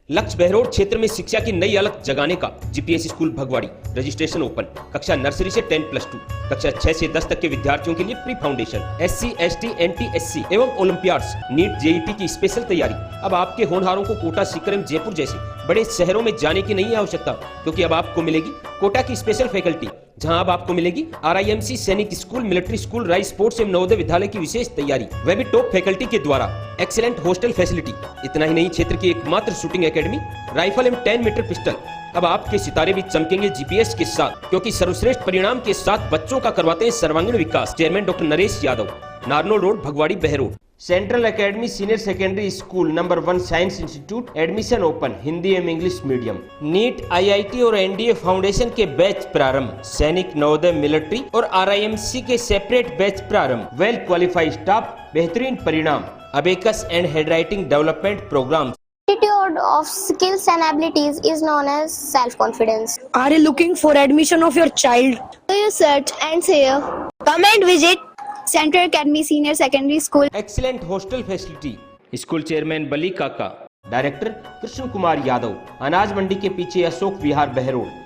लक्ष्य बहरोड क्षेत्र में शिक्षा की नई अलग जगाने का GPS school Bhagwadi. Registration open. कक्षा नर्सरी से 10+2, कक्षा 6 से 10 तक के विद्यार्थियों के लिए pre foundation, SC, ST, NT, SC एवं ओलंपियाड्स, नीट, जेईटी की स्पेशल तैयारी। अब आपके होनहारों को कोटा, सीकर, जयपुर जैसे बड़े शहरों में जाने की नहीं आवश्यकता, क्योंकि अब आपको मिलेगी कोटा की स्पेशल फैकल्टी, जहां अब आपको मिलेगी RIMC सैनिक school, military school, rice sports एवं नवोदय विद्यालय की विशेष तैयारी, वह भी टॉप फैकल्टी के द्वारा। Excellent hostel facility. इतना ही नहीं, क्षेत्र की एकमात्र शूटिंग एकेडमी, राइफल एवं 10 मीटर पिस्टल। अब आपके सितारे भी चमकेंगे जीपीएस के साथ, क्योंकि सर्वश्रेष्ठ परिणाम के साथ बच्चों का करवाते हैं सर्वांगीण विकास। Chairman doctor Naresh Yadav, Narnaul road, Bhagwadi, Behror. Central academy senior secondary school number 1 science institute, admission open, Hindi एवं इंग्लिश मीडियम। नीट, IIT और NDA फाउंडेशन के बैच प्रारंभ। सैनिक, नवोदय, मिलिट्री और RIMC के सेपरेट बैच प्रारंभ। वेल क्वालिफाइड स्टाफ, बेहतरीन परिणाम। Abacus and handwriting development programme. Attitude of skills and abilities is known as self-confidence. Are you looking for admission of your child? Do you search and save? Come and visit Central Academy Senior Secondary School. Excellent hostel facility. School chairman Bali Kaka, director Krishna Kumar Yadav, अनाज मंडी के पीछे अशोक विहार, बहरोड।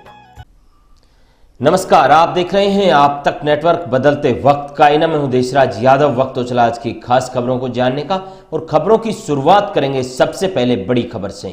नमस्कार, आप देख रहे हैं आप तक नेटवर्क, बदलते वक्त का आईना। मैं हूं देशराज यादव। वक्त हो चला आज की खास खबरों को जानने का, और खबरों की शुरुआत करेंगे सबसे पहले बड़ी खबर से।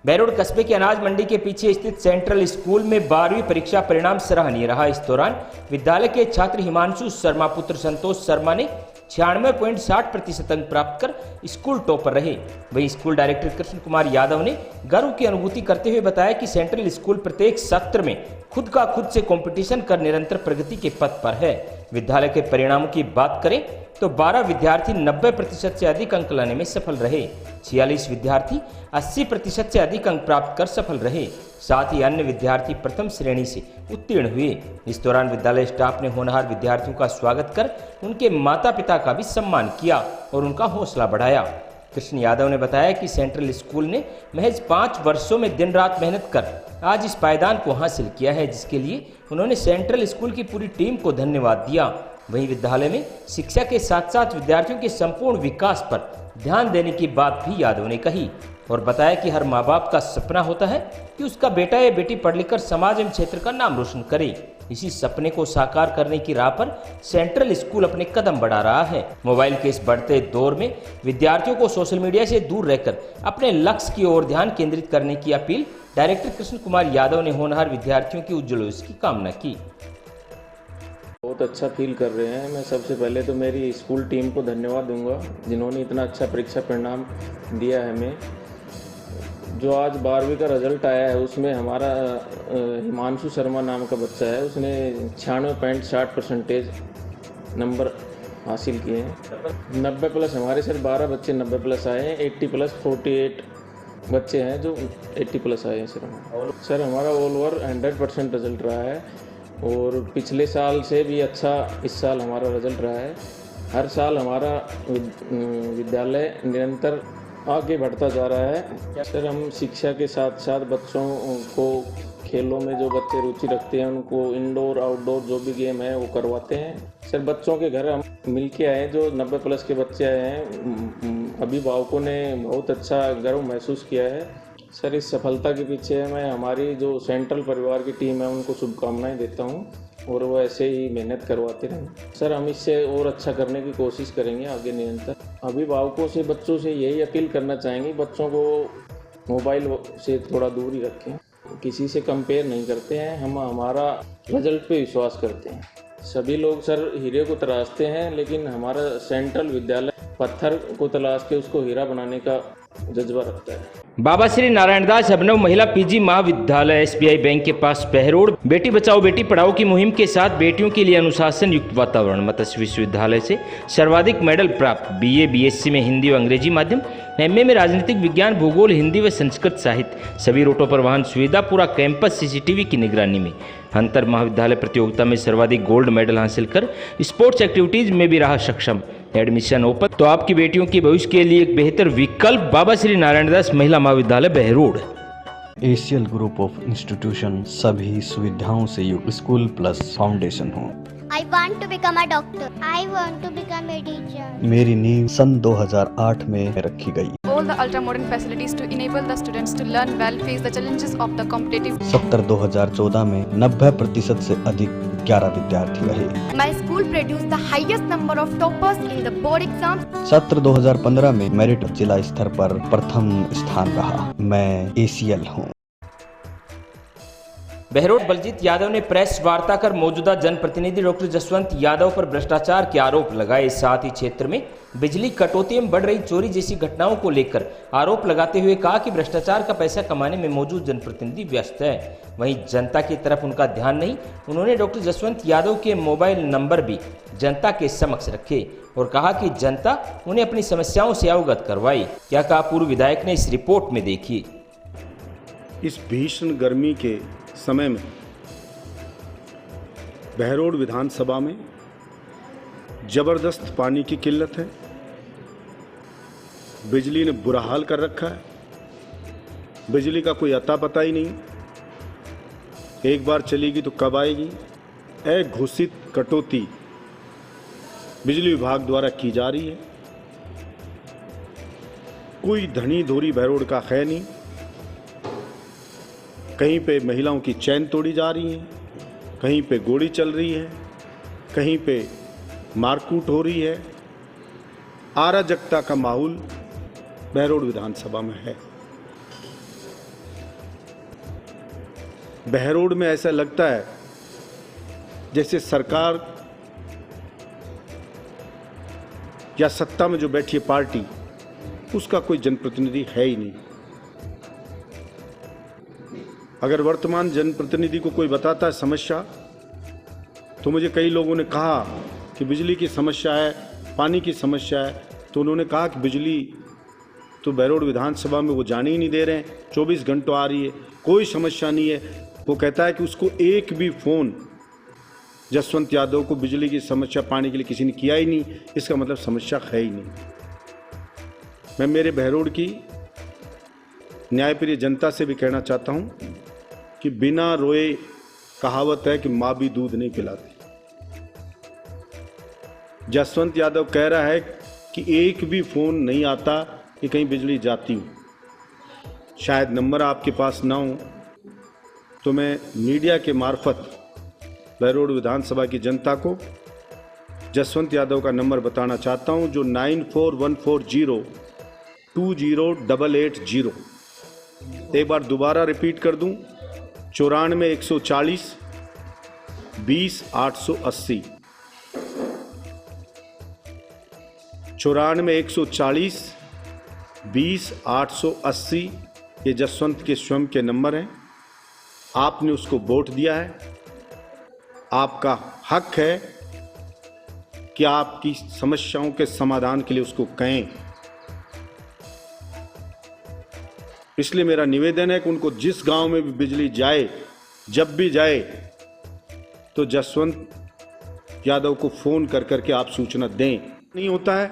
बहरोड कस्बे के अनाज मंडी के पीछे स्थित सेंट्रल स्कूल में 12वीं परीक्षा परिणाम सराहनीय रहा। इस दौरान विद्यालय के छात्र हिमांशु शर्मा पुत्र संतोष शर्मा ने 96.60% अंक प्राप्त कर स्कूल टॉपर रहे। वहीं स्कूल डायरेक्टर कृष्ण कुमार यादव ने गर्व की अनुभूति करते हुए बताया कि सेंट्रल स्कूल प्रत्येक सत्र में खुद से कंपटीशन कर निरंतर प्रगति के पथ पर है। विद्यालय के परिणामों की बात करें तो 12 विद्यार्थी 90% से अधिक अंक लाने में सफल रहे। 46 विद्यार्थी 80% से अधिक अंक प्राप्त कर सफल रहे। साथ ही अन्य विद्यार्थी प्रथम श्रेणी से उत्तीर्ण हुए। इस दौरान विद्यालय स्टाफ ने होनहार विद्यार्थियों का स्वागत कर उनके माता पिता का भी सम्मान किया और उनका हौसला बढ़ाया। कृष्ण यादव ने बताया कि सेंट्रल स्कूल ने महज 5 वर्षों में दिन रात मेहनत कर आज इस पायदान को हासिल किया है, जिसके लिए उन्होंने सेंट्रल स्कूल की पूरी टीम को धन्यवाद दिया। वहीं विद्यालय में शिक्षा के साथ साथ विद्यार्थियों के संपूर्ण विकास पर ध्यान देने की बात भी यादव ने कही और बताया कि हर माँ बाप का सपना होता है कि उसका बेटा या बेटी पढ़ लिखकर समाज एवं क्षेत्र का नाम रोशन करे। इसी सपने को साकार करने की राह पर सेंट्रल स्कूल अपने कदम बढ़ा रहा है। मोबाइल के इस बढ़ते दौर में विद्यार्थियों को सोशल मीडिया से दूर रहकर अपने लक्ष्य की ओर ध्यान केंद्रित करने की अपील डायरेक्टर कृष्ण कुमार यादव ने होनहार विद्यार्थियों की उज्ज्वल भविष्य की कामना की। बहुत अच्छा फील कर रहे हैं। मैं सबसे पहले तो मेरी स्कूल टीम को धन्यवाद दूंगा, जिन्होंने इतना अच्छा परीक्षा परिणाम दिया है हमें। जो आज 12वीं का रिजल्ट आया है उसमें हमारा हिमांशु शर्मा नाम का बच्चा है, उसने 96.60% नंबर हासिल किए हैं। 90+ हमारे सिर्फ 12 बच्चे 90+ आए हैं। 80+ 48 बच्चे हैं जो 80+ आए हैं सर हमारा ऑल ओवर 100% रिजल्ट रहा है और पिछले साल से भी अच्छा इस साल हमारा रिजल्ट रहा है। हर साल हमारा विद्यालय निरंतर आगे बढ़ता जा रहा है। सर हम शिक्षा के साथ साथ बच्चों को खेलों में जो बच्चे रुचि रखते हैं उनको इंडोर आउटडोर जो भी गेम है वो करवाते हैं। सर बच्चों के घर हम मिल के आए हैं, जो 90+ के बच्चे आए हैं, अभिभावकों ने बहुत अच्छा गर्व महसूस किया है। सर इस सफलता के पीछे मैं हमारी जो सेंट्रल परिवार की टीम है उनको शुभकामनाएं देता हूं और वो ऐसे ही मेहनत करवाते रहें। सर हम इससे और अच्छा करने की कोशिश करेंगे आगे निरंतर। अभिभावकों से बच्चों से यही अपील करना चाहेंगे, बच्चों को मोबाइल से थोड़ा दूर ही रखें। किसी से कंपेयर नहीं करते हैं, हम हमारा रिजल्ट पे विश्वास करते हैं। सभी लोग सर हीरे को तलाशते हैं, लेकिन हमारा सेंट्रल विद्यालय पत्थर को तलाश के उसको हीरा बनाने का जज्बा रखता है। बाबा श्री नारायणदास अभिनव महिला PG महाविद्यालय SBI बैंक के पास बहरोड बेटी बचाओ बेटी पढ़ाओ की मुहिम के साथ बेटियों के लिए अनुशासन युक्त वातावरण। मत्स्य विश्वविद्यालय से सर्वाधिक मेडल प्राप्त। BA BSc में हिंदी व अंग्रेजी माध्यम, MA में राजनीतिक विज्ञान, भूगोल, हिंदी व संस्कृत साहित्य। सभी रूटों पर वाहन सुविधा, पूरा कैंपस CCTV की निगरानी में। अंतर महाविद्यालय प्रतियोगिता में सर्वाधिक गोल्ड मेडल हासिल कर स्पोर्ट्स एक्टिविटीज में भी रहा सक्षम। Admission open. तो आपकी बेटियों के भविष्य के लिए एक बेहतर विकल्प बाबा श्री नारायणदास महिला महाविद्यालय Behror. Asian group of institution सभी सुविधाओं से युक्त स्कूल प्लस फाउंडेशन हो। I want to become a doctor. I want to become a teacher. मेरी नींव सन 2008 में रखी गई। All all the ultra-modern facilities to enable the students to learn well, face the challenges of the competitive. सत्र 2014 में 90% से अधिक 11 विद्यार्थी रहे। My school produced the highest number of toppers in the board exams. सत्र 2015 में मेरिट जिला स्तर पर प्रथम स्थान रहा। मैं ACL हूँ। बहरोड बलजीत यादव ने प्रेस वार्ता कर मौजूदा जनप्रतिनिधि डॉक्टर जसवंत यादव पर भ्रष्टाचार के आरोप लगाए। साथ ही क्षेत्र में बिजली कटौती में बढ़ रही चोरी जैसी घटनाओं को लेकर आरोप लगाते हुए कहा कि भ्रष्टाचार का पैसा कमाने में मौजूद जनप्रतिनिधि व्यस्त है, वहीं जनता की तरफ उनका ध्यान नहीं। उन्होंने डॉक्टर जसवंत यादव के मोबाइल नंबर भी जनता के समक्ष रखे और कहा कि जनता उन्हें अपनी समस्याओं से अवगत करवाई। क्या कहा पूर्व विधायक ने इस रिपोर्ट में देखी। इस भीषण गर्मी के समय में बहरोड विधानसभा में जबरदस्त पानी की किल्लत है। बिजली ने बुरा हाल कर रखा है। बिजली का कोई अता पता ही नहीं, एक बार चलेगी तो कब आएगी। अघोषित कटौती बिजली विभाग द्वारा की जा रही है। कोई धनी धोरी बहरोड का है नहीं। कहीं पे महिलाओं की चैन तोड़ी जा रही है, कहीं पे गोली चल रही है, कहीं पे मारकूट हो रही है। अराजकता का माहौल बहरोड विधानसभा में है। बहरोड में ऐसा लगता है जैसे सरकार या सत्ता में जो बैठी है पार्टी, उसका कोई जनप्रतिनिधि है ही नहीं। अगर वर्तमान जनप्रतिनिधि को कोई बताता है समस्या, तो मुझे कई लोगों ने कहा कि बिजली की समस्या है, पानी की समस्या है, तो उन्होंने कहा कि बिजली तो बहरोड विधानसभा में वो जाने ही नहीं दे रहे हैं, 24 घंटों आ रही है, कोई समस्या नहीं है। वो कहता है कि उसको एक भी फ़ोन जसवंत यादव को बिजली की समस्या, पानी के लिए किसी ने किया ही नहीं, इसका मतलब समस्या है ही नहीं। मैं मेरे बहरोड की न्यायप्रिय जनता से भी कहना चाहता हूँ कि बिना रोए कहावत है कि माँ भी दूध नहीं पिलाती। जसवंत यादव कह रहा है कि एक भी फ़ोन नहीं आता कि कहीं बिजली जाती हो। शायद नंबर आपके पास ना हो, तो मैं मीडिया के मार्फत बहरोड विधानसभा की जनता को जसवंत यादव का नंबर बताना चाहता हूं, जो 9414020880। एक बार दोबारा रिपीट कर दूं, 94 140 20 880। 94 140 20 880 ये जसवंत के स्वयं के नंबर हैं। आपने उसको वोट दिया है, आपका हक है कि आपकी समस्याओं के समाधान के लिए उसको कहें। इसलिए मेरा निवेदन है कि उनको जिस गांव में भी बिजली जाए, जब भी जाए, तो जसवंत यादव को फोन कर करके आप सूचना दें। नहीं होता है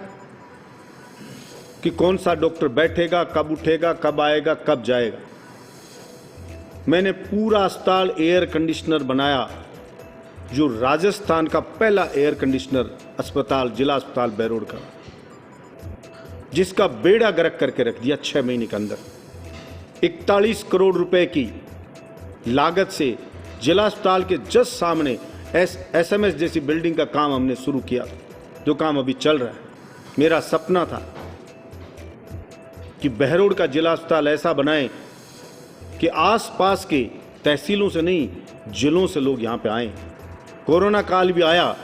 कि कौन सा डॉक्टर बैठेगा, कब उठेगा, कब आएगा, कब जाएगा। मैंने पूरा अस्पताल एयर कंडीशनर बनाया, जो राजस्थान का पहला एयर कंडीशनर अस्पताल, जिला अस्पताल बहरोड का, जिसका बेड़ा गर्क करके रख दिया 6 महीने के अंदर। 41 करोड़ रुपए की लागत से जिला अस्पताल के जस्ट सामने SMS जैसी बिल्डिंग का काम हमने शुरू किया, जो काम अभी चल रहा है। मेरा सपना था कि बहरोड का जिला अस्पताल ऐसा बनाएं कि आसपास के तहसीलों से नहीं, जिलों से लोग यहाँ पे आए। कोरोना काल भी आया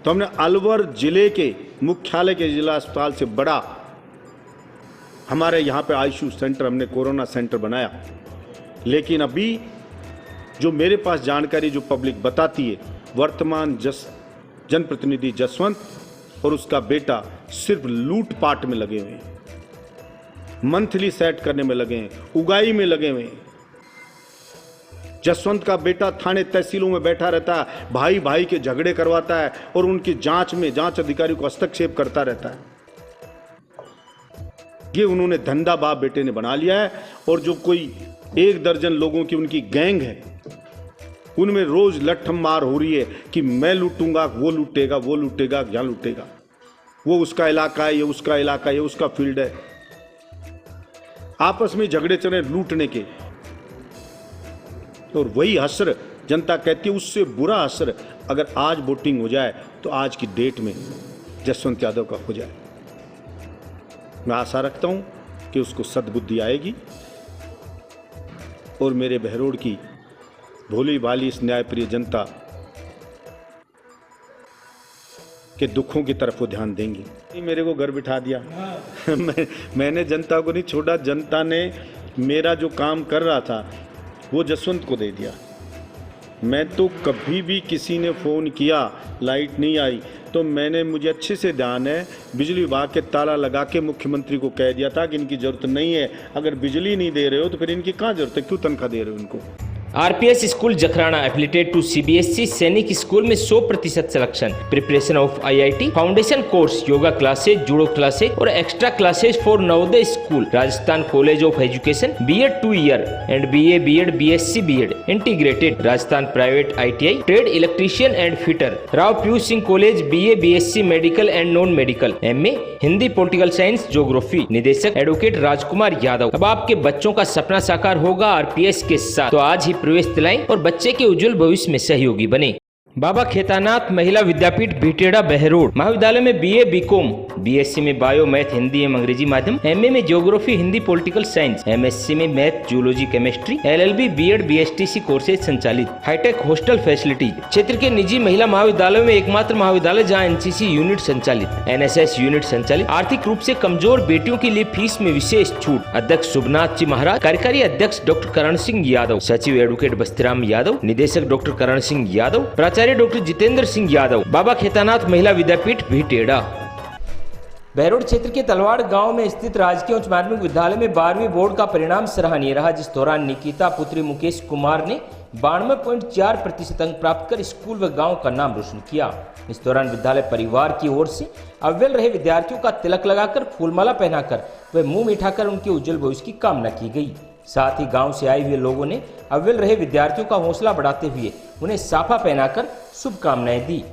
तो हमने अलवर जिले के मुख्यालय के जिला अस्पताल से बड़ा हमारे यहाँ पे आईसीयू सेंटर, हमने कोरोना सेंटर बनाया। लेकिन अभी जो मेरे पास जानकारी, जो पब्लिक बताती है, वर्तमान जनप्रतिनिधि जसवंत और उसका बेटा सिर्फ लूटपाट में लगे हुए हैं, मंथली सेट करने में लगे हैं, उगाई में लगे हुए हैं। जसवंत का बेटा थाने तहसीलों में बैठा रहता है, भाई भाई के झगड़े करवाता है और उनकी जांच में जांच अधिकारी को हस्तक्षेप करता रहता है। ये उन्होंने धंधा बाप बेटे ने बना लिया है। और जो कोई 1 दर्जन लोगों की उनकी गैंग है, उनमें रोज लट्ठम मार हो रही है कि मैं लूटूंगा, वो लूटेगा, वो लूटेगा, यहाँ लूटेगा, वो उसका इलाका है, ये उसका इलाका है, ये उसका फील्ड है। आपस में झगड़े चले लूटने के, और वही असर जनता कहती है, उससे बुरा असर अगर आज वोटिंग हो जाए तो आज की डेट में जसवंत यादव का हो जाए। मैं आशा रखता हूं कि उसको सद्बुद्धि आएगी और मेरे बहरोड़ की भोली भाली इस न्यायप्रिय जनता के दुखों की तरफ वो ध्यान देंगी। मेरे को घर बिठा दिया मैंने जनता को नहीं छोड़ा, जनता ने मेरा जो काम कर रहा था वो जसवंत को दे दिया। मैं तो कभी भी किसी ने फ़ोन किया लाइट नहीं आई तो मैंने, मुझे अच्छे से ध्यान है, बिजली विभाग के ताला लगा के मुख्यमंत्री को कह दिया था कि इनकी ज़रूरत नहीं है, अगर बिजली नहीं दे रहे हो तो फिर इनकी कहाँ ज़रूरत है, क्यों तनख्वाह दे रहे हो इनको। RPS school Jakhrana affiliated to CBSE Sainik school में 100% selection, preparation of IIT, foundation course, yoga classes, judo classes और extra classes for Navodaya school, Rajasthan college of education, BEd 2 year and BA BEd BSc BEd integrated, Rajasthan private ITI, trade electrician and fitter, Rao Piyush Singh college, BA BSc medical and non medical, MA Hindi political science geography. निदेशक advocate Rajkumar Yadav. अब आपके बच्चों का सपना साकार होगा RPS के साथ, तो आज ही प्रवेश दिलाएं और बच्चे के उज्जवल भविष्य में सहयोगी बने। बाबा खेतानाथ महिला विद्यापीठ भिटेड़ा बहरोड़ महाविद्यालय में बीए बीकॉम, बीएससी में बायो मैथ हिंदी एवं अंग्रेजी माध्यम, एमए में geography Hindi political science, MSc में math zoology chemistry, LLB BEd BSTC courses संचालित, हाईटेक हॉस्टल फैसिलिटीज। क्षेत्र के निजी महिला महाविद्यालयों में एकमात्र महाविद्यालय जहां एनसीसी यूनिट संचालित, एनएसएस यूनिट संचालित, आर्थिक रूप से कमजोर बेटियों के लिए फीस में विशेष छूट। अध्यक्ष शुभनाथ जी महाराज, कार्यकारी अध्यक्ष डॉक्टर करण सिंह यादव, सचिव एडवोकेट बस्तीराम यादव, निदेशक डॉक्टर करण सिंह यादव, प्राचार्य डॉक्टर जितेंद्र सिंह यादव, बाबा खेतानाथ महिला विद्यापीठ भिटेड़ा। बहरोड़ क्षेत्र के तलवाड़ गांव में स्थित राजकीय उच्च माध्यमिक विद्यालय में 12वीं बोर्ड का परिणाम सराहनीय रहा, जिस दौरान निकिता पुत्री मुकेश कुमार ने 92.4% अंक प्राप्त कर स्कूल व गांव का नाम रोशन किया। इस दौरान विद्यालय परिवार की ओर से अव्वल रहे विद्यार्थियों का तिलक लगाकर, फूलमाला पहनाकर व मुंह मिठाकर उनके उज्जवल भविष्य की कामना की गई। साथ ही गांव से आए हुए लोगों ने अव्वल रहे विद्यार्थियों का हौसला बढ़ाते हुए उन्हें साफा पहनाकर शुभकामनाएं दी।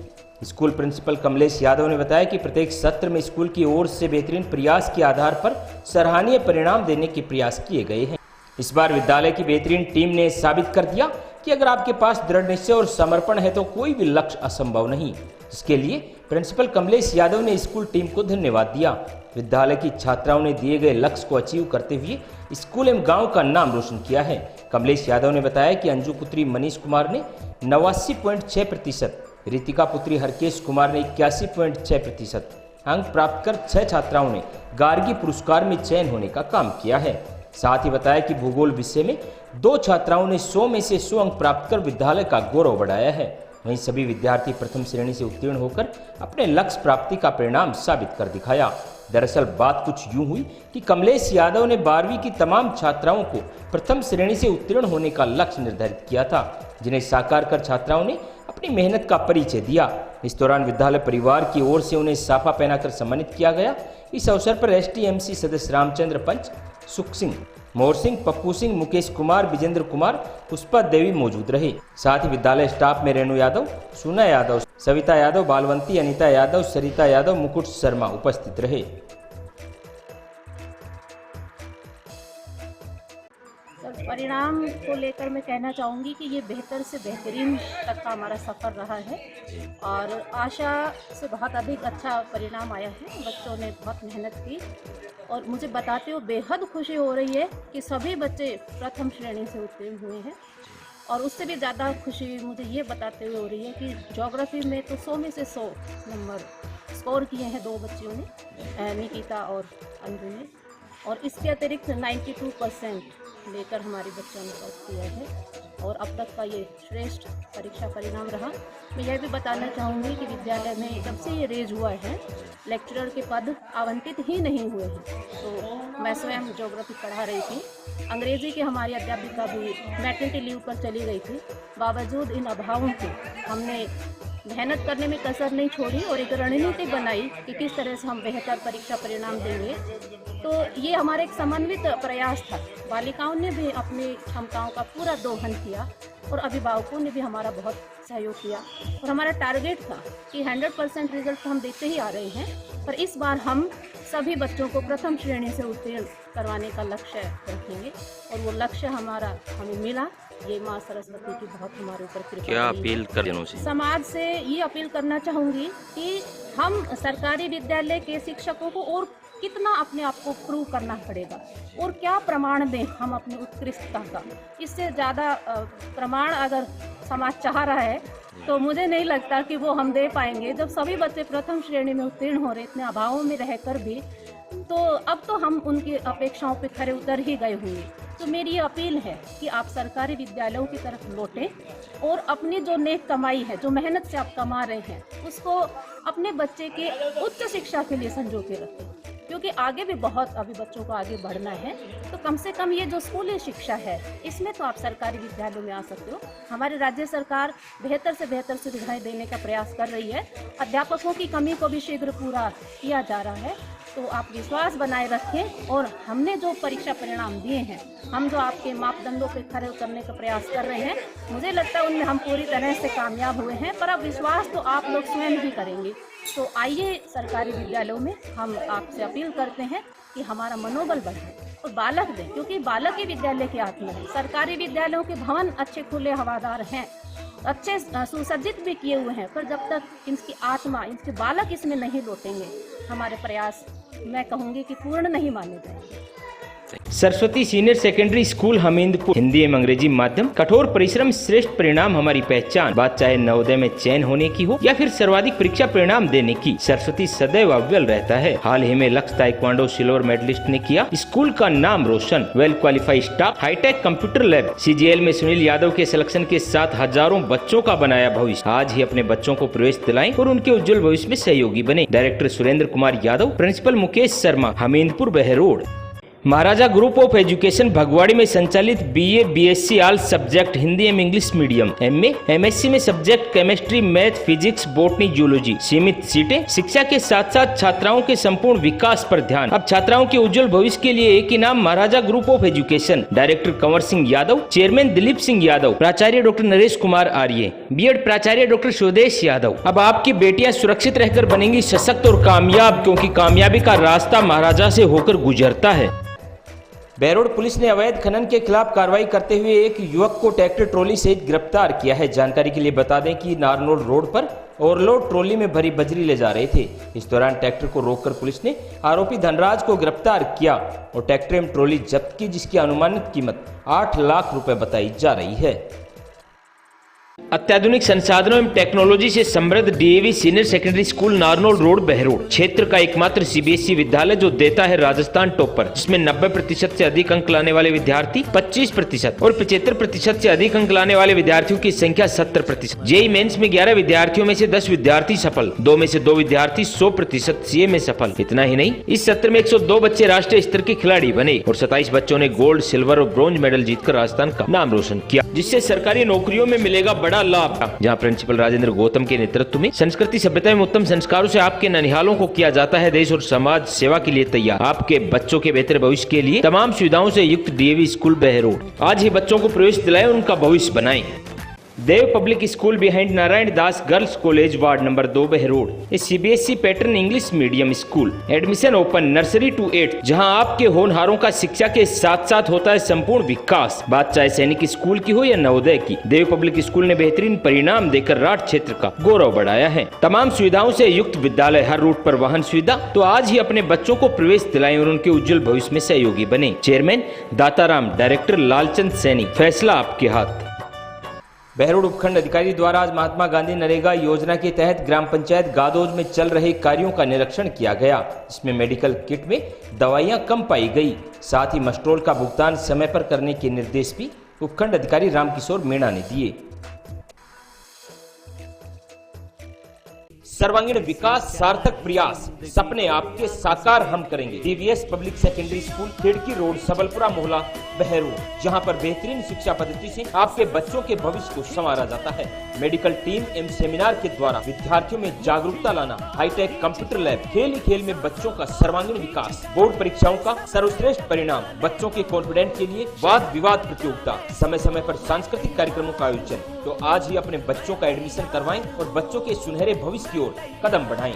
स्कूल प्रिंसिपल कमलेश यादव ने बताया कि प्रत्येक सत्र में स्कूल की ओर से बेहतरीन प्रयास के आधार पर सराहनीय परिणाम देने के प्रयास किए गए हैं। इस बार विद्यालय की बेहतरीन टीम ने साबित कर दिया कि अगर आपके पास दृढ़ निश्चय और समर्पण है तो कोई भी लक्ष्य असंभव नहीं। इसके लिए प्रिंसिपल कमलेश यादव ने स्कूल टीम को धन्यवाद दिया। विद्यालय की छात्राओं ने दिए गए लक्ष्य को अचीव करते हुए स्कूल एवं गांव का नाम रोशन किया है। कमलेश यादव ने बताया कि अंजू पुत्री मनीष कुमार ने 89.6%, रितिका पुत्री हरकेश कुमार ने 81.6% अंक प्राप्त कर 6 छात्राओं ने गार्गी पुरस्कार में चयन होने का काम किया है। साथ ही बताया कि भूगोल विषय में 2 छात्राओं ने 100 में से 100 अंक प्राप्त कर विद्यालय का गौरव बढ़ाया है। वहीं सभी विद्यार्थी प्रथम श्रेणी से उत्तीर्ण होकर अपने लक्ष्य प्राप्ति का परिणाम साबित कर दिखाया। दरअसल बात कुछ यूं हुई कि कमलेश यादव ने 12वीं की तमाम छात्राओं को प्रथम श्रेणी से उत्तीर्ण होने का लक्ष्य निर्धारित किया था, जिन्हें साकार कर छात्राओं ने अपनी मेहनत का परिचय दिया। इस दौरान विद्यालय परिवार की ओर से उन्हें साफा पहनाकर सम्मानित किया गया। इस अवसर पर एसटीएमसी सदस्य रामचंद्र पंच, सुख सिंह, मोहर सिंह, पप्पू सिंह, मुकेश कुमार, विजेंद्र कुमार, पुष्पा देवी मौजूद रहे। साथ ही विद्यालय स्टाफ में रेणु यादव, सुना यादव, सविता यादव, बालवंती, अनीता यादव, सरिता यादव, मुकुट शर्मा उपस्थित रहे। परिणाम को लेकर मैं कहना चाहूँगी कि ये बेहतर से बेहतरीन तक का हमारा सफ़र रहा है और आशा से बहुत अधिक अच्छा परिणाम आया है। बच्चों ने बहुत मेहनत की और मुझे बताते हुए बेहद खुशी हो रही है कि सभी बच्चे प्रथम श्रेणी से उत्तीर्ण हुए हैं। और उससे भी ज़्यादा खुशी मुझे ये बताते हुए हो रही है कि ज्योग्राफी में तो 100 में से 100 नंबर स्कोर किए हैं 2 बच्चियों ने, निकिता और अंजू ने, और इसके अतिरिक्त 92% लेकर हमारे बच्चों ने पास किया है और अब तक का ये श्रेष्ठ परीक्षा परिणाम रहा। मैं यह भी बताना चाहूँगी कि विद्यालय में जब से ये रेज हुआ है लेक्चरर के पद आवंटित ही नहीं हुए हैं। तो मैं स्वयं ज्योग्राफी पढ़ा रही थी, अंग्रेजी की हमारी अध्यापिका भी मैटरनिटी लीव पर चली गई थी। बावजूद इन अभावों के हमने मेहनत करने में कसर नहीं छोड़ी और एक रणनीति बनाई कि किस तरह से हम बेहतर परीक्षा परिणाम देंगे। तो ये हमारा एक समन्वित प्रयास था। बालिकाओं ने भी अपनी क्षमताओं का पूरा दोहन किया और अभिभावकों ने भी हमारा बहुत सहयोग किया और हमारा टारगेट था कि 100% रिजल्ट तो हम देते ही आ रहे हैं, पर इस बार हम सभी बच्चों को प्रथम श्रेणी से उत्तीर्ण करवाने का लक्ष्य रखेंगे और वो लक्ष्य हमें मिला। ये माँ सरस्वती की बहुत हमारे ऊपर कृपा। क्या अपील कर देनों से? समाज से ये अपील करना चाहूँगी कि हम सरकारी विद्यालय के शिक्षकों को और कितना अपने आप को प्रूव करना पड़ेगा और क्या प्रमाण दें हम अपनी उत्कृष्टता का। इससे ज़्यादा प्रमाण अगर समाज चाह रहा है तो मुझे नहीं लगता कि वो हम दे पाएंगे। जब सभी बच्चे प्रथम श्रेणी में उत्तीर्ण हो रहे, इतने अभावों में रहकर भी, तो अब तो हम उनकी अपेक्षाओं पे खरे उतर ही गए होंगे। तो मेरी ये अपील है कि आप सरकारी विद्यालयों की तरफ लौटें और अपनी जो नेक कमाई है, जो मेहनत से आप कमा रहे हैं, उसको अपने बच्चे के उच्च शिक्षा के लिए संजो के रखें, क्योंकि आगे भी बहुत अभी बच्चों को आगे बढ़ना है। तो कम से कम ये जो स्कूली शिक्षा है, इसमें तो आप सरकारी विद्यालयों में आ सकते हो। हमारी राज्य सरकार बेहतर से बेहतर सुविधाएं देने का प्रयास कर रही है। अध्यापकों की कमी को भी शीघ्र पूरा किया जा रहा है। तो आप विश्वास बनाए रखें और हमने जो परीक्षा परिणाम दिए हैं, हम जो आपके मापदंडों पे खरे उतरने का प्रयास कर रहे हैं, मुझे लगता है उनमें हम पूरी तरह से कामयाब हुए हैं। पर अब विश्वास तो आप लोग स्वयं ही करेंगे। तो आइए सरकारी विद्यालयों में हम आपसे अपील करते हैं कि हमारा मनोबल बढ़े और बालक दें, क्योंकि बालक ही विद्यालय की आत्मा है। सरकारी विद्यालयों के भवन अच्छे खुले हवादार हैं, अच्छे सुसज्जित भी किए हुए हैं, पर जब तक इनकी आत्मा, इनके बालक इसमें नहीं लौटेंगे, हमारे प्रयास मैं कहूँगी कि पूर्ण नहीं माने जाएंगे। Saraswati senior secondary school Hamidpur, Hindi एवं अंग्रेजी माध्यम। कठोर परिश्रम श्रेष्ठ परिणाम हमारी पहचान। बात चाहे नवोदय में चयन होने की हो या फिर सर्वाधिक परीक्षा परिणाम देने की, सरस्वती सदैव अव्वल रहता है। हाल ही में लक्ष्य ताइक्वांडो सिल्वर मेडलिस्ट ने किया स्कूल का नाम रोशन। Well qualified staff, hitech computer lab, CGL में सुनील यादव के सिलेक्शन के साथ हजारों बच्चों का बनाया भविष्य। आज ही अपने बच्चों को प्रवेश दिलाएं और उनके उज्जवल भविष्य में सहयोगी बने। Director Surendra Kumar Yadav, principal Mukesh Sharma, Hamidpur Behror. Maharaja group of education Bhagwadi में संचालित BA BSc all subject Hindi एवं इंग्लिश मीडियम, MA MSc में subject chemistry, math, physics, botany, zoology, सीमित सीटें। शिक्षा के साथ साथ छात्राओं के संपूर्ण विकास पर ध्यान। अब छात्राओं के उज्जवल भविष्य के लिए एक ही नाम, Maharaja group of education. Director Kanwar Singh Yadav, chairman Dilip Singh Yadav, प्राचार्य डॉक्टर नरेश कुमार आर्य, B.Ed प्राचार्य डॉक्टर स्वदेश यादव। अब आपकी बेटियां सुरक्षित रहकर बनेंगी सशक्त और कामयाब, क्योंकि कामयाबी का रास्ता महाराजा से होकर गुजरता है। बहरोड पुलिस ने अवैध खनन के खिलाफ कार्रवाई करते हुए एक युवक को ट्रैक्टर ट्रॉली सहित गिरफ्तार किया है। जानकारी के लिए बता दें कि नारनौल रोड पर ओवरलोड ट्रॉली में भरी बजरी ले जा रहे थे। इस दौरान ट्रैक्टर को रोककर पुलिस ने आरोपी धनराज को गिरफ्तार किया और ट्रैक्टर एवं ट्रॉली जब्त की, जिसकी अनुमानित कीमत 8 लाख रुपए बताई जा रही है। अत्याधुनिक संसाधनों एवं टेक्नोलॉजी से समृद्ध DAV senior secondary school Narnaul road Behror क्षेत्र का एकमात्र CBSE विद्यालय जो देता है राजस्थान टॉपर, जिसमें 90% से अधिक अंक लाने वाले विद्यार्थी 25% और 75% से अधिक अंक लाने वाले विद्यार्थियों की संख्या 70%। JEE मेंस में 11 विद्यार्थियों में से 10 विद्यार्थी सफल, 2 में से 2 विद्यार्थी 100% CA में सफल। इतना ही नहीं, इस सत्र में 102 बच्चे राष्ट्रीय स्तर के खिलाड़ी बने और 27 बच्चों ने गोल्ड, सिल्वर और ब्रॉन्ज मेडल जीतकर राजस्थान का नाम रोशन किया, जिससे सरकारी नौकरियों में मिलेगा बड़ा लाभ। जहां प्रिंसिपल राजेंद्र गौतम के नेतृत्व में संस्कृति सभ्यता एवं उत्तम संस्कारों से आपके ननिहालों को किया जाता है देश और समाज सेवा के लिए तैयार। आपके बच्चों के बेहतर भविष्य के लिए तमाम सुविधाओं से युक्त DAV स्कूल बहरोड। आज ही बच्चों को प्रवेश दिलाएं, उनका भविष्य बनाएं। Dev public school behind Narayan Das girls college, ward number 2 Behror, CBSE pattern English medium school. Admission open nursery to 8, जहां आपके होनहारों का शिक्षा के साथ साथ होता है संपूर्ण विकास। बात चाहे सैनिक स्कूल की हो या नवोदय की, देव पब्लिक स्कूल ने बेहतरीन परिणाम देकर राठ क्षेत्र का गौरव बढ़ाया है। तमाम सुविधाओं से युक्त विद्यालय, हर रूट पर वाहन सुविधा। तो आज ही अपने बच्चों को प्रवेश दिलाएं और उनके उज्जवल भविष्य में सहयोगी बने। चेयरमैन दाताराम, डायरेक्टर लालचंद सैनी, फैसला आपके हाथ। बहरोड उपखंड अधिकारी द्वारा आज महात्मा गांधी नरेगा योजना के तहत ग्राम पंचायत गादोज में चल रहे कार्यों का निरीक्षण किया गया। इसमें मेडिकल किट में दवाइयां कम पाई गई, साथ ही मस्ट्रोल का भुगतान समय पर करने के निर्देश भी उपखंड अधिकारी रामकिशोर मीणा ने दिए। सर्वांगीण विकास, सार्थक प्रयास, सपने आपके साकार हम करेंगे। DVS पब्लिक सेकेंडरी स्कूल, खिड़की रोड, सबलपुरा मोहल्ला, बहरोड, जहां पर बेहतरीन शिक्षा पद्धति से आपके बच्चों के भविष्य को संवारा जाता है। मेडिकल टीम एवं सेमिनार के द्वारा विद्यार्थियों में जागरूकता लाना, हाईटेक कंप्यूटर लैब, खेल ही खेल में बच्चों का सर्वांगीण विकास, बोर्ड परीक्षाओं का सर्वश्रेष्ठ परिणाम, बच्चों के कॉन्फिडेंस के लिए वाद विवाद प्रतियोगिता, समय समय पर सांस्कृतिक कार्यक्रमों का आयोजन। तो आज ही अपने बच्चों का एडमिशन करवाएं और बच्चों के सुनहरे भविष्य की ओर कदम बढ़ाएं।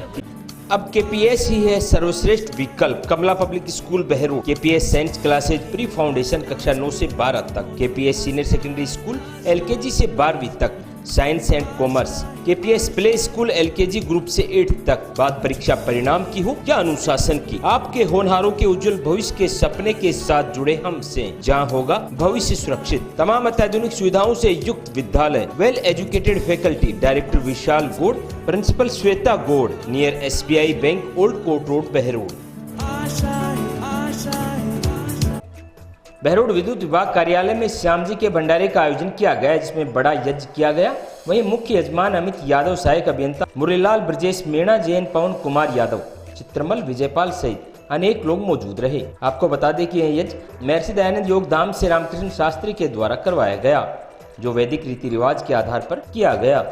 अब केपीएस ही है सर्वश्रेष्ठ विकल्प। Kamla public school Behror, KPS science classes pre foundation कक्षा 9 से 12 तक, KPS senior secondary school LKG से 12वीं तक, science and commerce, KPS play school LKG group से 8 तक। बात परीक्षा परिणाम की हो या अनुशासन की, आपके होनहारों के उज्जवल भविष्य के सपने के साथ जुड़े हमसे, जहां होगा भविष्य सुरक्षित। तमाम अत्याधुनिक सुविधाओं से युक्त विद्यालय, well educated faculty. Director Vishal Gaur, principal Shweta Gaur, near SBI bank, old court road, Behror. Behror विद्युत विभाग कार्यालय में श्याम जी के भंडारे का आयोजन किया गया, जिसमें बड़ा यज्ञ किया गया। वहीं मुख्य यजमान अमित यादव, सहायक अभियंता मुरलीलाल, ब्रजेश मीणा, जैन, पवन कुमार यादव, चित्रमल, विजयपाल सहित अनेक लोग मौजूद रहे। आपको बता दें कि यह यज्ञ महर्षि दयानंद योग धाम से रामकृष्ण शास्त्री के द्वारा करवाया गया, जो वैदिक रीति रिवाज के आधार पर किया गया।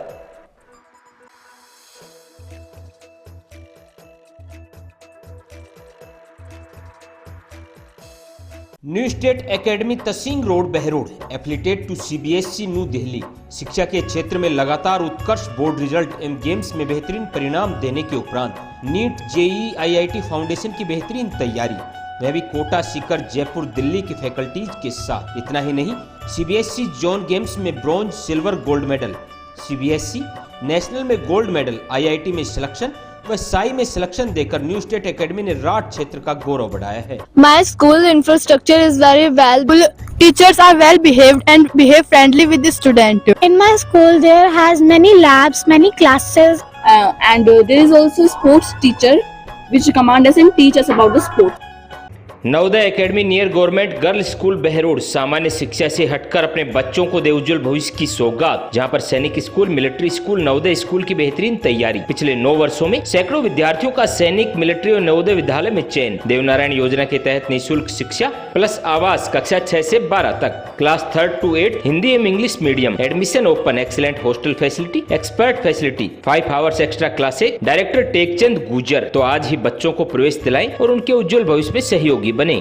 New state academy Tasing road, Behror, affiliated to CBSE new Delhi. शिक्षा के क्षेत्र में लगातार उत्कर्ष बोर्ड रिजल्ट एवं गेम्स में बेहतरीन परिणाम देने के उपरांत नीट, JEE, IIT फाउंडेशन की बेहतरीन तैयारी, वह भी कोटा, सीकर, जयपुर, दिल्ली की फैकल्टीज के साथ। इतना ही नहीं, CBSE जोन गेम्स में bronze, silver, gold medal, CBSE national में गोल्ड मेडल, IIT में सिलेक्शन व साई में सिलेक्शन देकर न्यू स्टेट एकेडमी ने राठ क्षेत्र का गौरव बढ़ाया है। My school infrastructure is very well. Teachers are well behaved and behave friendly with the student. In my school, there has many labs, many classes. And there is also sports teacher which command us and teach us about the sport. Navodaya academy near government girl school, Behror, सामान्य शिक्षा से हटकर अपने बच्चों को दे उज्जवल भविष्य की सौगात, जहां पर सैनिक school, military school, Navodaya school की बेहतरीन तैयारी। पिछले 9 वर्षों में सैकड़ों विद्यार्थियों का सैनिक, मिलिट्री और नवोदय विद्यालय में चयन। देवनारायण योजना के तहत निःशुल्क शिक्षा प्लस आवास कक्षा 6 से 12 तक, क्लास 3rd to 8 हिंदी एवं English medium, admission open, excellent hostel facility, expert facility, 5 hours extra classes. Director Tekchand गुजर। तो आज ही बच्चों को प्रवेश दिलाएं और उनके उज्जवल भविष्य में सहयोगी बने।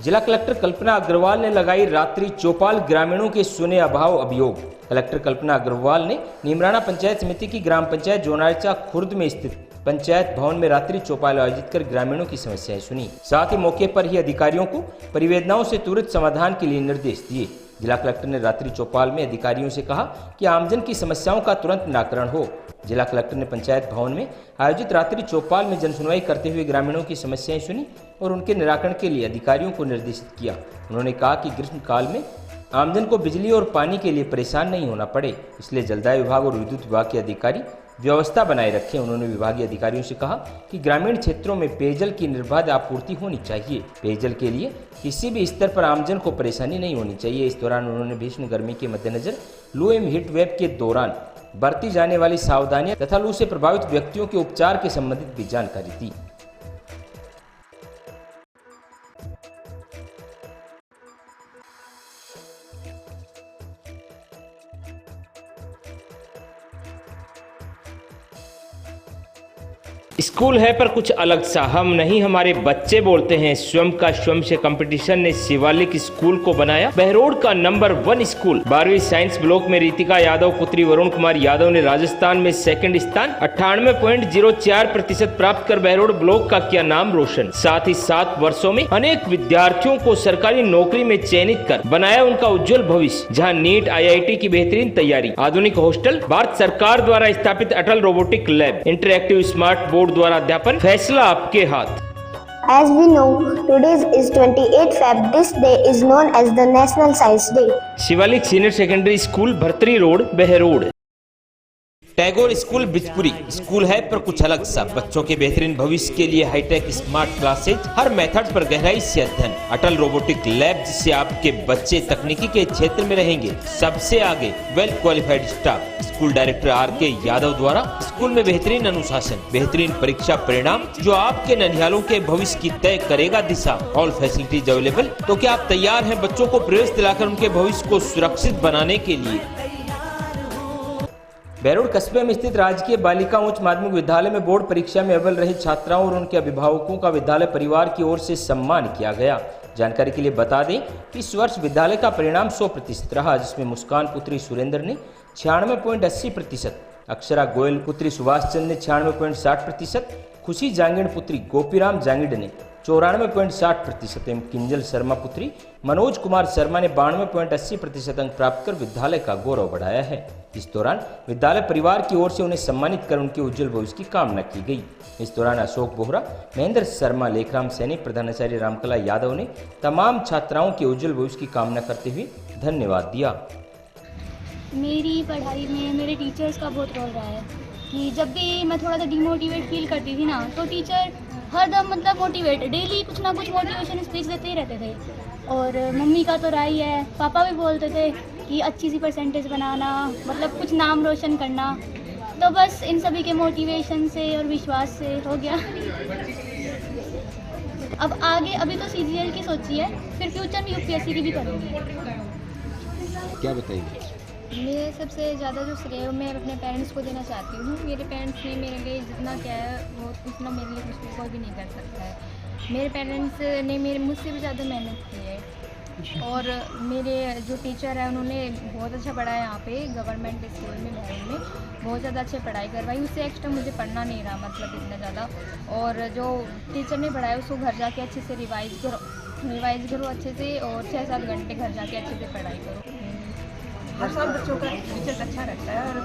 जिला कलेक्टर कल्पना अग्रवाल ने लगाई रात्रि चौपाल, ग्रामीणों के सुने अभाव अभियोग। कलेक्टर कल्पना अग्रवाल ने नीमराना पंचायत समिति की ग्राम पंचायत जोनारचा खुर्द में स्थित पंचायत भवन में रात्रि चौपाल आयोजित कर ग्रामीणों की समस्याएं सुनी। साथ ही मौके पर ही अधिकारियों को परिवेदनाओं से त्वरित समाधान के लिए निर्देश दिए। जिला कलेक्टर ने रात्रि चौपाल में अधिकारियों से कहा कि आमजन की समस्याओं का तुरंत निराकरण हो। जिला कलेक्टर ने पंचायत भवन में आयोजित रात्रि चौपाल में जनसुनवाई करते हुए ग्रामीणों की समस्याएं सुनी और उनके निराकरण के लिए अधिकारियों को निर्देशित किया। उन्होंने कहा कि ग्रीष्म काल में आमजन को बिजली और पानी के लिए परेशान नहीं होना पड़े, इसलिए जलदाय विभाग और विद्युत विभाग के अधिकारी व्यवस्था बनाए रखें। उन्होंने विभागीय अधिकारियों से कहा कि ग्रामीण क्षेत्रों में पेयजल की निर्बाध आपूर्ति होनी चाहिए। पेयजल के लिए किसी भी स्तर पर आमजन को परेशानी नहीं होनी चाहिए। इस दौरान उन्होंने भीषण गर्मी के मद्देनजर लू एवं हीट वेव के दौरान बरती जाने वाली सावधानियां तथा लू से प्रभावित व्यक्तियों के उपचार के संबंधित भी जानकारी दी। स्कूल है पर कुछ अलग सा, हम नहीं हमारे बच्चे बोलते हैं। स्वयं का स्वयं से कंपटीशन ने शिवालिक स्कूल को बनाया बहरोड का नंबर 1 स्कूल। 12वीं साइंस ब्लॉक में रितिका यादव पुत्री वरुण कुमार यादव ने राजस्थान में सेकंड स्थान 98.04% प्राप्त कर बहरोड ब्लॉक का किया नाम रोशन। साथ ही 7 वर्षों में अनेक विद्यार्थियों को सरकारी नौकरी में चयनित कर बनाया उनका उज्जवल भविष्य। जहाँ नीट, IIT की बेहतरीन तैयारी, आधुनिक हॉस्टल, भारत सरकार द्वारा स्थापित Atal robotic lab, interactive smart board द्वारा अध्यापन, फैसला आपके हाथ। As we know, today is 28 Feb. This day is known as the National Science Day. Shivalik senior secondary school, Bhartari road, Behror. Tagore school, Bijpuri school है पर कुछ अलग सा। बच्चों के बेहतरीन भविष्य के लिए हाईटेक स्मार्ट क्लासेज, हर मेथड पर गहराई से अध्ययन, अटल रोबोटिक लैब जिससे आपके बच्चे तकनीकी के क्षेत्र में रहेंगे सबसे आगे, well qualified staff. School director RK Yadav द्वारा स्कूल में बेहतरीन अनुशासन, बेहतरीन परीक्षा परिणाम जो आपके ननिहालों के भविष्य की तय करेगा दिशा। All facilities available. तो क्या आप तैयार हैं बच्चों को प्रवेश दिलाकर उनके भविष्य को सुरक्षित बनाने के लिए? बहरोड कस्बे में स्थित राजकीय बालिका उच्च माध्यमिक विद्यालय में बोर्ड परीक्षा में अव्वल रही छात्राओं और उनके अभिभावकों का विद्यालय परिवार की ओर से सम्मान किया गया। जानकारी के लिए बता दें कि इस वर्ष विद्यालय का परिणाम 100% रहा, जिसमें मुस्कान पुत्री सुरेंद्र ने 96.80%, अक्षरा गोयल पुत्री सुभाष चंद ने 96.60%, खुशी जांगिड़ पुत्री गोपीराम जांगिड़ ने 94.60% एवं किंजल शर्मा पुत्री मनोज कुमार शर्मा ने 92.80% अंक प्राप्त कर विद्यालय का गौरव बढ़ाया है। इस दौरान विद्यालय परिवार की ओर से उन्हें सम्मानित कर उनके उज्जवल भविष्य की कामना की गई। इस दौरान अशोक बोहरा, महेंद्र शर्मा, लेखराम सैनी, प्रधानाचार्य रामकला यादव ने तमाम छात्राओं के उज्जवल भविष्य की कामना करते हुए धन्यवाद दिया। मेरी पढ़ाई में मेरे टीचर्स का बहुत रोल रहा है कि जब भी मैं थोड़ा सा डिमोटिवेट फील करती थी ना, तो टीचर हर दम मतलब मोटिवेट, डेली कुछ ना कुछ मोटिवेशन स्पीच देते ही रहते थे। और मम्मी का तो राय है, पापा भी बोलते थे कि अच्छी सी परसेंटेज बनाना, मतलब कुछ नाम रोशन करना। तो बस इन सभी के मोटिवेशन से और विश्वास से हो गया। अब आगे अभी तो CGL की सोची है, फिर फ्यूचर में UPSC की भी करूँगी। क्या बताइए? मैं सबसे ज़्यादा जो श्रेय मैं अपने पेरेंट्स को देना चाहती हूँ। मेरे पेरेंट्स ने मेरे लिए जितना किया है वो उतना मेरे लिए कुछ कोई भी नहीं कर सकता है। मेरे पेरेंट्स ने मुझसे भी ज़्यादा मेहनत की है, और मेरे जो टीचर है उन्होंने बहुत अच्छा पढ़ाया। यहाँ पे गवर्नमेंट स्कूल में बहरोड में बहुत ज़्यादा अच्छी पढ़ाई करवाई। उससे एक्स्ट्रा मुझे पढ़ना नहीं रहा, मतलब इतना ज़्यादा। और जो टीचर ने पढ़ाया उसको घर जाके अच्छे से रिवाइज़ करो अच्छे से, और 6-7 घंटे घर जाके अच्छे से पढ़ाई करो। हर साल बच्चों का टीचर अच्छा रहता है, और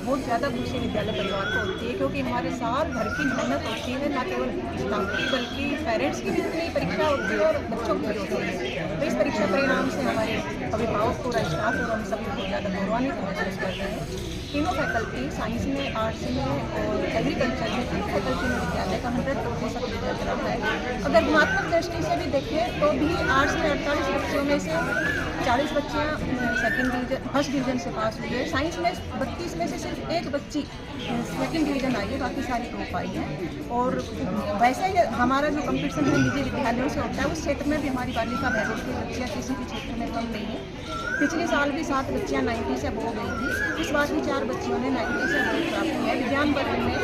बहुत ज़्यादा खुशी विद्यालय परिवार को होती है, क्योंकि हमारे साल भर की मेहनत होती है, ना केवल स्टाफ की बल्कि पेरेंट्स की भी इतनी परीक्षा होती है और बच्चों की भी होती है। तो इस परीक्षा परिणाम से हमारे अभिभावक, पूरा स्टाफ और हम सब बहुत ज़्यादा गौरवान्वित महसूस कर रहे हैं। तीनों फैकल्टी, साइंस में, आर्ट्स में और एग्रीकल्चर में, तीनों फैकल्टी में विद्यालय का 100% रिजल्ट रहा है। अगर गुणात्मक दृष्टि से भी देखें तो भी आर्ट्स में 48 बच्चों में से 40 बच्चियाँ फर्स्ट डिवीज़न से पास हुई है। साइंस में 32 में से सिर्फ एक बच्ची सेकंड डिवीज़न आई है, बाकी सारी टॉप आई है। और वैसे ही हमारा जो कंपटीशन है निजी विद्यालयों से होता है, उस क्षेत्र में भी हमारी बालिका बहरोड की बच्चियाँ किसी भी क्षेत्र में कम नहीं है। पिछले साल भी 7 बच्चियाँ 90 से अबव गई थी, इस बार भी 4 बच्चियों ने 90 से अबव प्राप्त किया है। विज्ञान वर्ग में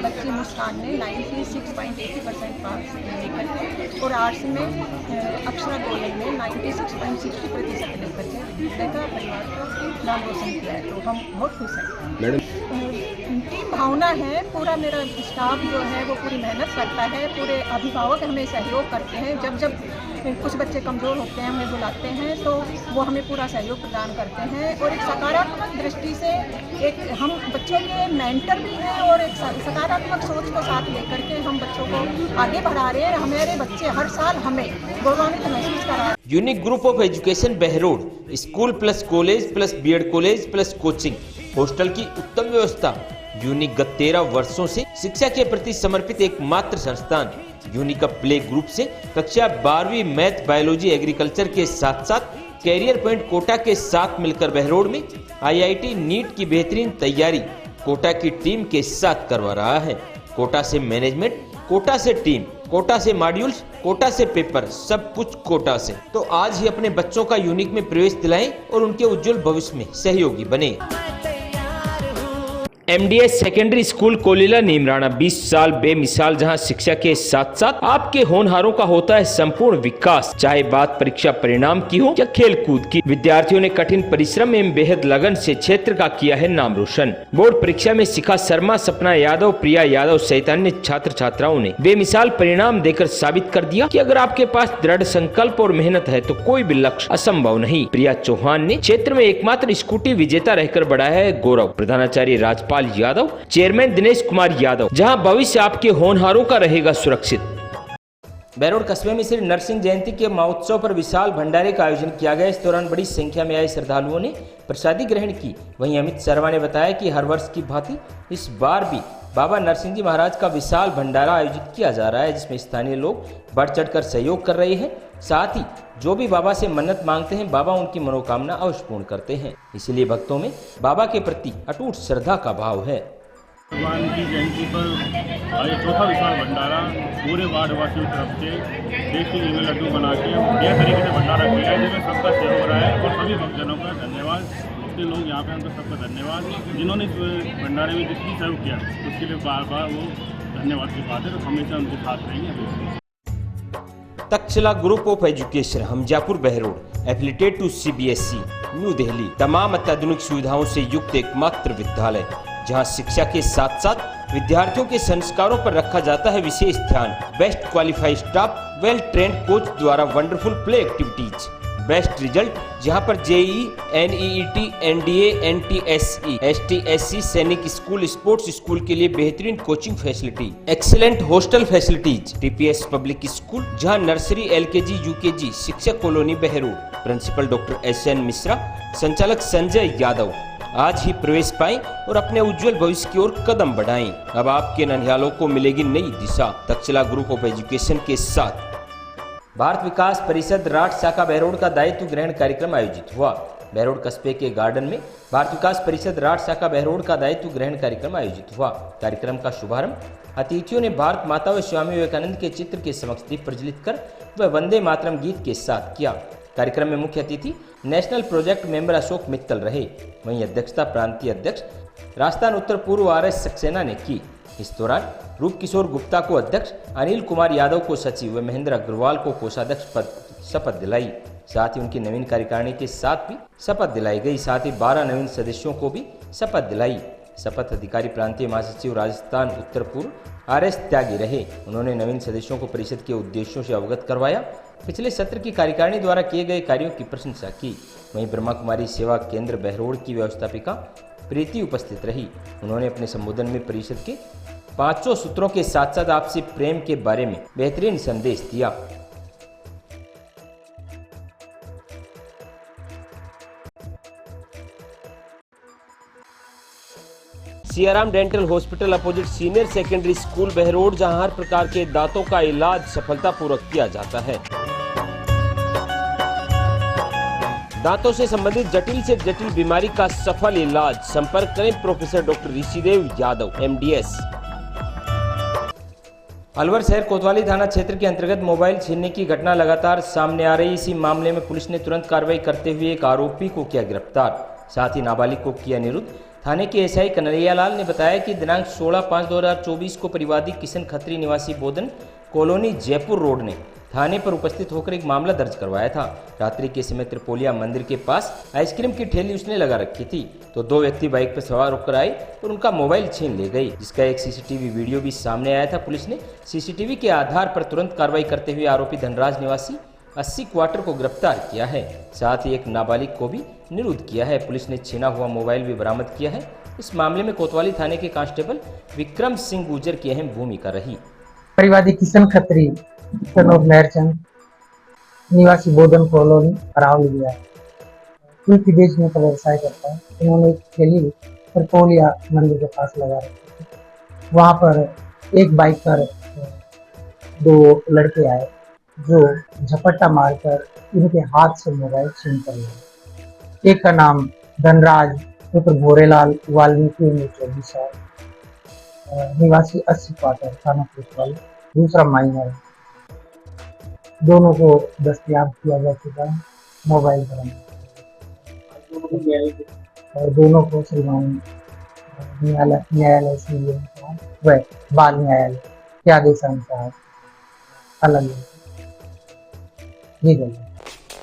बच्ची मुस्कान ने 96.80% पास लेकर के, और आर्ट्स में अक्षरा गोयल ने 96.60% लेकर के विद्यालय का परिवार का नाम रोशन किया है। तो हम बहुत खुश हैं। टीम भावना है, पूरा मेरा स्टाफ जो है वो पूरी मेहनत करता है, पूरे अभिभावक हमें सहयोग करते हैं। जब कुछ बच्चे कमज़ोर होते हैं हमें बुलाते हैं तो वो हमें पूरा सहयोग प्रदान करते हैं। और एक सकारात्मक दृष्टि से एक हम बच्चों के मेंटर भी हैं, और एक सकारात्मक सोच को साथ लेकर के हम बच्चों को आगे बढ़ा रहे हैं। हमारे बच्चे हर साल हमें गौरवान्वित महसूस करा रहे हैं। Unique group of education Behror, school plus college plus BEd college plus coaching, hostel की उत्तम व्यवस्था। यूनिक गत 13 वर्षों से शिक्षा के प्रति समर्पित एकमात्र संस्थान। यूनिक प्ले ग्रुप से कक्षा 12वीं मैथ, बायोलॉजी, एग्रीकल्चर के साथ साथ कैरियर पॉइंट कोटा के साथ मिलकर बहरोड में IIT नीट की बेहतरीन तैयारी कोटा की टीम के साथ करवा रहा है। कोटा से मैनेजमेंट, कोटा से टीम, कोटा से मॉड्यूल्स, कोटा से पेपर, सब कुछ कोटा से। तो आज ही अपने बच्चों का यूनिक में प्रवेश दिलाएं और उनके उज्जवल भविष्य में सहयोगी बने। MDS secondary school Kolila Neemrana 20 साल बेमिसाल, जहां शिक्षा के साथ साथ आपके होनहारों का होता है संपूर्ण विकास। चाहे बात परीक्षा परिणाम की हो या खेल कूद की, विद्यार्थियों ने कठिन परिश्रम एवं बेहद लगन से क्षेत्र का किया है नाम रोशन। बोर्ड परीक्षा में शिखा शर्मा, सपना यादव, प्रिया यादव सहित अन्य छात्र छात्राओं ने बेमिसाल परिणाम देकर साबित कर दिया कि अगर आपके पास दृढ़ संकल्प और मेहनत है तो कोई भी लक्ष्य असंभव नहीं। प्रिया चौहान ने क्षेत्र में एकमात्र स्कूटी विजेता रहकर बढ़ाया है गौरव। प्रधानाचार्य राजपाल यादव, चेयरमैन दिनेश कुमार यादव, जहां भविष्य आपके होनहारों का रहेगा सुरक्षित। बहरोड कस्बे में श्री नरसिंह जयंती के महोत्सव पर विशाल भंडारे का आयोजन किया गया। इस दौरान बड़ी संख्या में आए श्रद्धालुओं ने प्रसादी ग्रहण की। वहीं अमित शर्मा ने बताया कि हर वर्ष की भांति इस बार भी बाबा नरसिंह जी महाराज का विशाल भंडारा आयोजित किया जा रहा है, जिसमें स्थानीय लोग बढ़ चढ़कर सहयोग कर रहे हैं। साथ ही जो भी बाबा से मन्नत मांगते हैं, बाबा उनकी मनोकामना अवश्य पूर्ण करते हैं। इसलिए भक्तों में बाबा के प्रति अटूट श्रद्धा का भाव है। भगवान की जयंती पर आज चौथा विशाल भंडारा पूरे वार्ड वासियों की तरफ से देसी घी में लड्डू बना के बढ़िया तरीके से भंडारा किया है, जिसमें सबका सहयोग हो रहा है। और सभी भक्तजनों का धन्यवाद, जितने लोग यहाँ पे उनका सबका धन्यवाद, जिन्होंने इस भंडारे में जितनी सहयोग किया उसके लिए बार बार वो धन्यवाद की बात है। तो हमेशा उनके साथ रहेंगे। Takshashila group of education, Hamzapur Behror, affiliated to CBSE, new Delhi, तमाम अत्याधुनिक सुविधाओं से युक्त एकमात्र विद्यालय। जहां शिक्षा के साथ साथ विद्यार्थियों के संस्कारों पर रखा जाता है विशेष ध्यान। Best qualified staff, well trained coach द्वारा wonderful play activities, best result जहां पर JEE, NEET, NDA, NTSE, STSC, Sainik school, sports school के लिए बेहतरीन coaching facility, excellent hostel facilities, TPS public school जहां नर्सरी, एलकेजी, यूकेजी, शिक्षक colony Behror, principal doctor SN Mishra, संचालक संजय यादव। आज ही प्रवेश पाएं और अपने उज्जवल भविष्य की ओर कदम बढ़ाएं। अब आपके नन्हालों को मिलेगी नई दिशा तक्षशिला ग्रुप ऑफ एजुकेशन के साथ। भारत विकास परिषद राठ शाखा बहरोड का दायित्व ग्रहण कार्यक्रम आयोजित हुआ। बहरोड कस्बे के गार्डन में भारत विकास परिषद राठ शाखा बहरोड का दायित्व ग्रहण कार्यक्रम आयोजित हुआ। कार्यक्रम का शुभारंभ अतिथियों ने भारत माता व स्वामी विवेकानंद के चित्र के समक्ष दीप प्रज्वलित कर व वंदे मातरम गीत के साथ किया। कार्यक्रम में मुख्य अतिथि national project member Ashok Mittal रहे। वहीं अध्यक्षता प्रांतीय अध्यक्ष राजस्थान उत्तर पूर्व आरएस सक्सेना ने की। इस दौरान रूप किशोर गुप्ता को अध्यक्ष, अनिल कुमार यादव को सचिव व महेंद्र अग्रवाल को कोषाध्यक्ष पद शपथ दिलाई। साथ ही उनकी नवीन कार्यकारिणी के साथ भी शपथ दिलाई गई। साथ ही 12 नवीन सदस्यों को भी शपथ दिलाई। शपथ अधिकारी प्रांतीय महासचिव राजस्थान उत्तर पूर्व आरएस त्यागी रहे। उन्होंने नवीन सदस्यों को परिषद के उद्देश्यों से अवगत करवाया। पिछले सत्र की कार्यकारिणी द्वारा किए गए कार्यों की प्रशंसा की। वहीं ब्रह्मा कुमारी सेवा केंद्र बहरोड की व्यवस्थापिका प्रीति उपस्थित रही। उन्होंने अपने संबोधन में परिषद के 5 सूत्रों के साथ साथ आपसी प्रेम के बारे में बेहतरीन संदेश दिया। Siyaram dental hospital opposite senior secondary school Behror, जहां हर प्रकार के दांतों का इलाज सफलतापूर्वक किया जाता है। दांतों से संबंधित जटिल से जटिल बीमारी का सफल इलाज। संपर्क करें professor doctor Rishidev Yadav, MDS. Alwar शहर कोतवाली थाना क्षेत्र के अंतर्गत मोबाइल छीनने की घटना लगातार सामने आ रही। इसी मामले में पुलिस ने तुरंत कार्रवाई करते हुए एक आरोपी को किया गिरफ्तार, साथ ही नाबालिग को किया निरुद्ध। थाने के एसआई कन्हैयालाल ने बताया कि दिनांक 16/5/2024 को परिवादी किशन खत्री निवासी बोधन कॉलोनी जयपुर रोड ने थाने पर उपस्थित होकर एक मामला दर्ज करवाया था। रात्रि के समय त्रिपोलिया मंदिर के पास आइसक्रीम की ठेली उसने लगा रखी थी, तो 2 व्यक्ति बाइक पर सवार होकर आए और उनका मोबाइल छीन ले गए, जिसका एक सीसीटीवी वीडियो भी सामने आया था। पुलिस ने सीसीटीवी के आधार पर तुरंत कार्रवाई करते हुए आरोपी धनराज निवासी 80 क्वार्टर को गिरफ्तार किया है। साथ ही एक नाबालिग को भी निरुद्ध किया है। पुलिस ने छीना हुआ मोबाइल भी बरामद किया है। इस मामले में कोतवाली थाने के कांस्टेबल विक्रम सिंह गुर्जर की अहम भूमिका रही। परिवादी किशन खत्री मेहरचंद निवासी बोधन कॉलोनी अरावली गया, कुल्फी बेचने का व्यवसाय करता है। इन्होंने एक ठेली त्रिपोलिया मंदिर के पास लगा रखी थी। वहाँ पर एक बाइक पर 2 लड़के आए जो झपट्टा मारकर इनके हाथ से मोबाइल छीन कर लिए। एक का नाम धनराज पुत्र भोरेलाल वाल्मीकि, 24 साल, निवासी 80 क्वार्टर, थाना कोतवाली। दूसरा माइनर। दोनों को दस्तयाब किया जा चुका है, मोबाइल बरामद, और दोनों को श्रीमान न्यायालय से व बाल न्यायालय के आदेशानुसार अलग दी गई।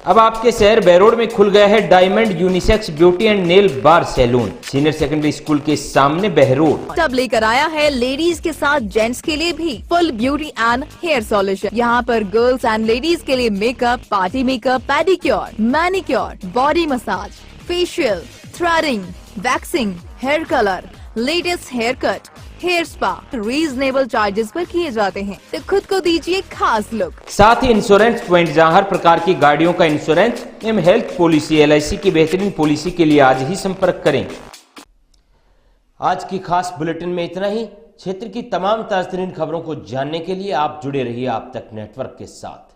अब आपके शहर बहरोड में खुल गया है Diamond unisex beauty and nail bar salon, senior secondary school के सामने बहरोड। तब लेकर आया है लेडीज के साथ जेंट्स के लिए भी full beauty and hair solution. यहाँ पर गर्ल्स एंड लेडीज के लिए makeup, party makeup, pedicure, manicure, body massage, facial, threading, waxing, hair colour, latest hair cut, hair spa reasonable charges पर किए जाते हैं, तो खुद को दीजिए खास लुक। साथ ही इंश्योरेंस पॉइंट, जहां हर प्रकार की गाड़ियों का इंश्योरेंस एवं हेल्थ पॉलिसी, LIC की बेहतरीन पॉलिसी के लिए आज ही संपर्क करें। आज की खास बुलेटिन में इतना ही। क्षेत्र की तमाम ताज़ा खबरों को जानने के लिए आप जुड़े रहिए आप तक नेटवर्क के साथ।